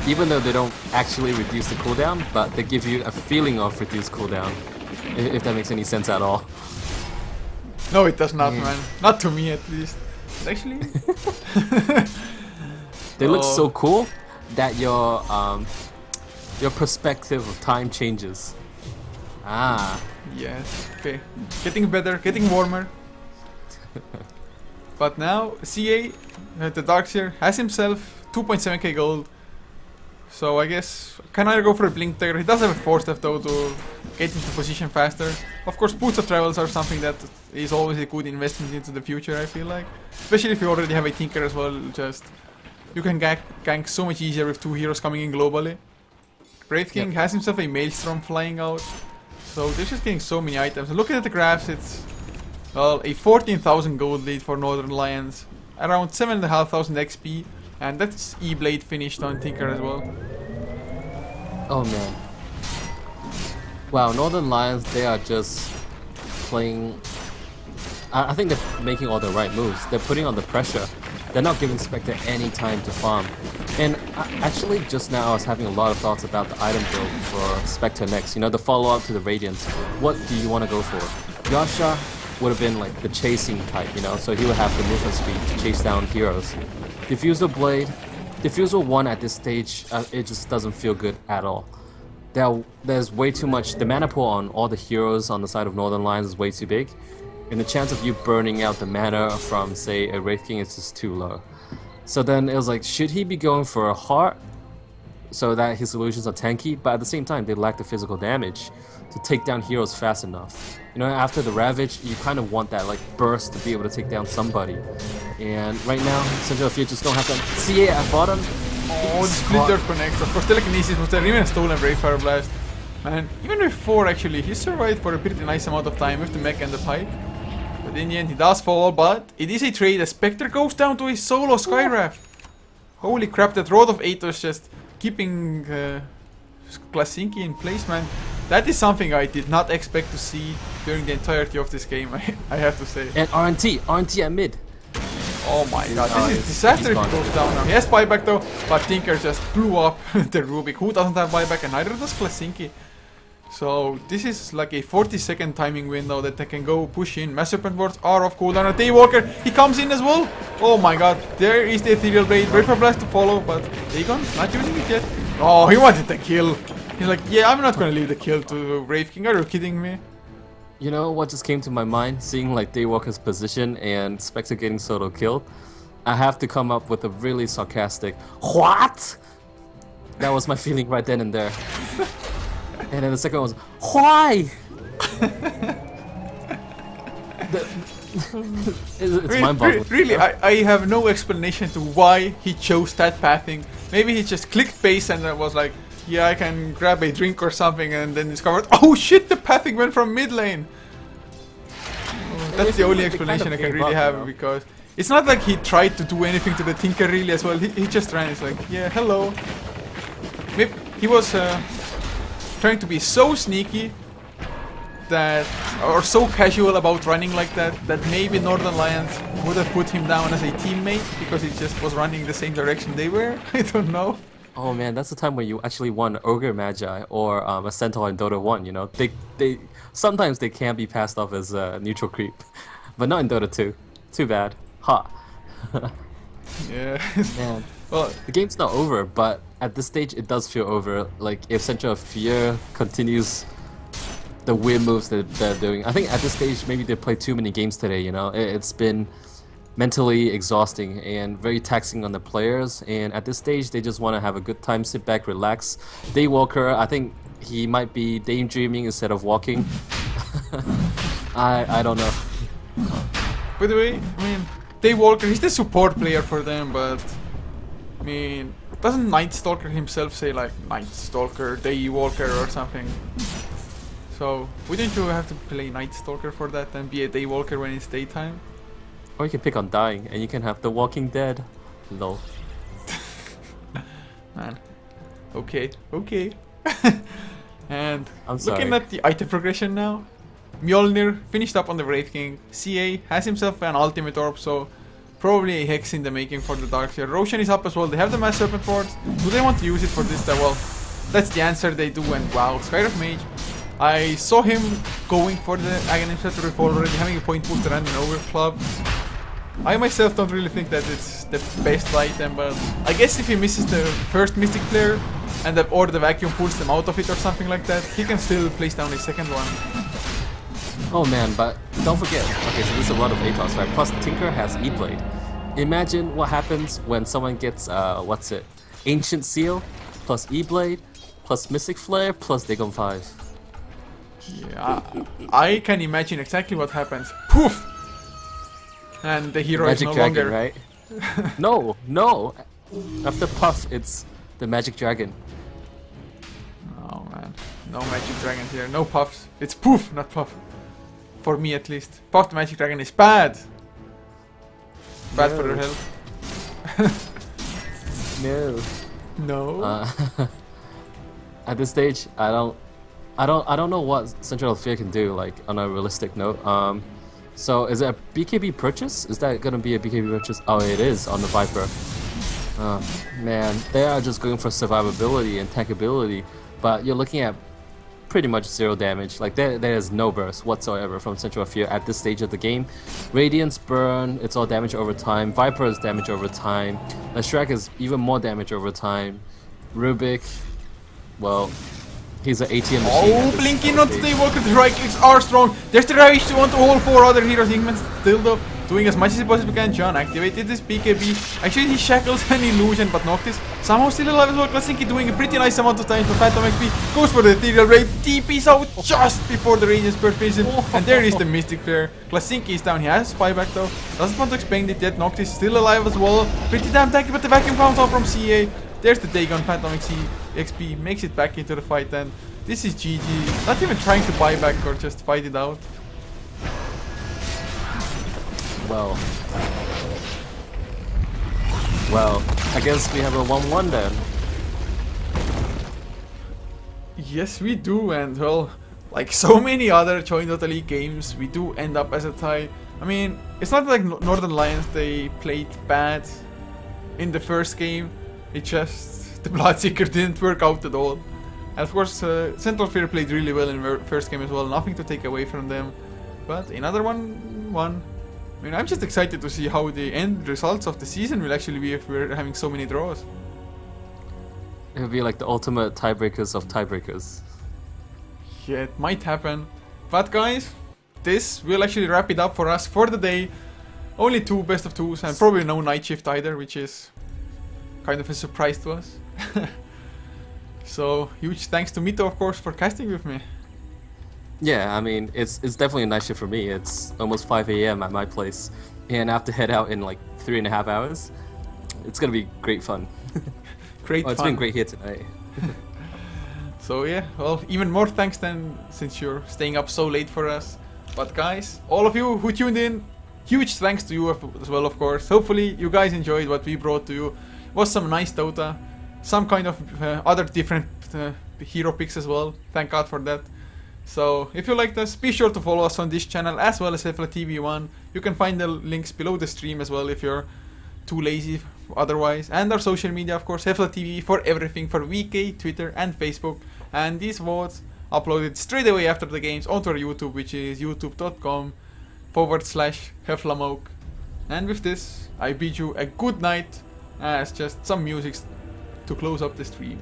even though they don't actually reduce the cooldown, but they give you a feeling of reduced cooldown, if that makes any sense at all. No, it does not, man. Not to me, at least. Actually, they look so cool that your perspective of time changes. Ah. Yes. Okay. Getting better, getting warmer. But now CA, the Darkseer, has himself 2.7k gold. So I guess can either go for a blink dagger. He does have a 4-step though to get into position faster. Of course, boots of travels are something that is always a good investment into the future, I feel like. Especially if you already have a Tinker as well, just you can gank so much easier with 2 heroes coming in globally. Brave King has himself a Maelstrom flying out. So they're just getting so many items. Looking at the graphs, it's well a 14,000 gold lead for Northern Lions, around 7,500 XP, and that's E-Blade finished on Tinker as well. Oh man. Wow, Northern Lions, they are just playing... I think they're making all the right moves. They're putting on the pressure. They're not giving Spectre any time to farm. And actually, just now I was having a lot of thoughts about the item build for Spectre next. You know, the follow-up to the Radiance. What do you want to go for? Yasha would have been like the chasing type, you know, so he would have the movement speed to chase down heroes. Diffusal Blade, Diffusal 1 at this stage, it just doesn't feel good at all. There's way too much, the mana pool on all the heroes on the side of Northern Lions is way too big, and the chance of you burning out the mana from, say, a Wraith King is just too low. So then it was like, should he be going for a heart so that his solutions are tanky, but at the same time they lack the physical damage to take down heroes fast enough. You know, after the Ravage, you kind of want that like burst to be able to take down somebody. And right now, Central of Fear just don't have that. CA at bottom. Oh, the Splinter connects. Of course, Telekinesis was there, even a stolen Brave Fire Blast. Man, even with 4 actually, he survived for a pretty nice amount of time with the mech and the pike. But in the end, he does fall, but it is a trade. The Spectre goes down to a solo Skywrath. Holy crap, that Rod of Aethos just keeping Klasinki in place, man. That is something I did not expect to see during the entirety of this game, I have to say. And RNT at mid. Oh my god, this is disaster if he goes down now. He has buyback though, but Tinker just blew up the Rubik. Who doesn't have buyback, and neither does Klasinki. So this is like a 40-second timing window that they can go push in. Mass Serpent wards are off cooldown. And Daywalker, he comes in as well. Oh my god, there is the Ethereal Blade. Brave Blast to follow, but Dagon not using it yet. Oh, he wanted the kill. He's like, yeah, I'm not gonna leave the kill to Wraith King. Are you kidding me? You know what just came to my mind? Seeing like Daywalker's position and Spectre getting solo killed, I have to come up with a really sarcastic "What?" That was my feeling right then and there. And then the second one was "Why?" It's mind-boggling. Really, I have no explanation to why he chose that pathing. Maybe he just clicked base and was like, yeah, I can grab a drink or something, and then discovered, oh shit, the pathing went from mid lane. That's the only explanation I can really have, because it's not like he tried to do anything to the Tinker really as well. He just ran. It's like, yeah, hello. Maybe he was trying to be so sneaky that, or so casual about running like that, that maybe Northern Lions would have put him down as a teammate because he just was running the same direction they were. I don't know. Oh man, that's the time when you actually won Ogre Magi or a Centaur in Dota 1, you know? They sometimes they can be passed off as neutral creep, but not in Dota 2. Too bad. Ha. Yeah. Man. Well, the game's not over, but at this stage it does feel over. Like if Central of Fear continues the weird moves that they're doing. I think at this stage maybe they played too many games today, you know? It's been mentally exhausting and very taxing on the players. And at this stage, they just want to have a good time, sit back, relax. Daywalker, I think he might be daydreaming instead of walking. I don't know. By the way, I mean, Daywalker, he's the support player for them, but I mean, doesn't Night Stalker himself say like Night Stalker, Daywalker or something? So, wouldn't you have to play Night Stalker for that and be a Daywalker when it's daytime? Or you can pick on dying and you can have The Walking Dead. Lol. Man. Okay, okay. And I'm sorry. looking at the item progression now, Mjolnir finished up on the Wraith King. CA has himself an ultimate orb, so probably a hex in the making for the Darkseer. Roshan is up as well. They have the Mass Serpent Wards. Do they want to use it for this? Well, that's the answer, they do. And wow, Skyrim Mage. I saw him going for the Aghanim Scepter with already having a point booster and an overclub. I myself don't really think that it's the best item, but I guess if he misses the first Mystic Flare and or the vacuum pulls them out of it or something like that, he can still place down a second one. Oh man, but don't forget, okay, so there's a lot of ATOS, right? Plus Tinker has E-Blade. Imagine what happens when someone gets, Ancient Seal, plus E-Blade, plus Mystic Flare, plus Dagon 5. Yeah, I can imagine exactly what happens. Poof! And the hero Magic is no Dragon, longer... right? No! After Puff, it's the Magic Dragon. Oh man, no Magic Dragon here, no puffs. It's Poof, not Puff. For me at least. Puff the Magic Dragon is bad! Bad for their health. No. No? At this stage, I don't know what Central Fear can do, like, on a realistic note. So is it a BKB purchase? Is that gonna be a BKB purchase? Oh, it is on the Viper. Man, they are just going for survivability and tankability, but you're looking at pretty much 0 damage. Like there is no burst whatsoever from Central Fear at this stage of the game. Radiance burn, it's all damage over time. Viper is damage over time. Shrek is even more damage over time. Rubik, well, he's an ATM machine. Oh, blinking not today, Walker. The right clicks are strong. There's the Ravage to want all 4 other heroes. Ingman's still though doing as much as he possibly can. John activated this BKB. Actually, he shackles an illusion, but Noctis somehow still alive as well. Klasinki doing a pretty nice amount of time for Phantom XP. Goes for the Ethereal Raid. TP's out just before the Radiance Burst finishes. And there is the Mystic Flare. Klasinki is down. He has Spyback though. Doesn't want to expand it yet. Noctis still alive as well. Pretty damn tanky, but the vacuum countdown from CA. There's the Dagon Phantom XP. Makes it back into the fight then. This is GG. Not even trying to buy back or just fight it out. Well, I guess we have a 1-1 then. Yes, we do, and well, like so many other Join Dota League games, we do end up as a tie. I mean, it's not like Northern Lions, they played bad in the first game. It just, the Bloodseeker didn't work out at all. And of course, Central Fear played really well in the first game as well, nothing to take away from them. But another one won. I mean, I'm just excited to see how the end results of the season will actually be if we're having so many draws. It would be like the ultimate tiebreakers of tiebreakers. Yeah, it might happen. But guys, this will actually wrap it up for us for the day. Only 2 best of 2s and probably no night shift either, which is kind of a surprise to us. So, huge thanks to Mito, of course, for casting with me. Yeah, I mean, it's definitely a night shift for me. It's almost 5 AM at my place, and I have to head out in like 3.5 hours. It's gonna be great fun. Great fun. It's been great here tonight. So yeah, well, even more thanks then, since you're staying up so late for us. But guys, all of you who tuned in, huge thanks to you as well, of course. Hopefully you guys enjoyed what we brought to you. It was some nice Dota, some kind of other different hero picks as well. Thank God for that. So, if you liked us, be sure to follow us on this channel as well as HeflaTV 1. You can find the links below the stream as well if you're too lazy otherwise. And our social media, of course, HeflaTV for everything for VK, Twitter and Facebook. And these VODs uploaded straight away after the games onto our YouTube, which is youtube.com/HeflaMoke. And with this, I bid you a good night as just some music to close up the stream.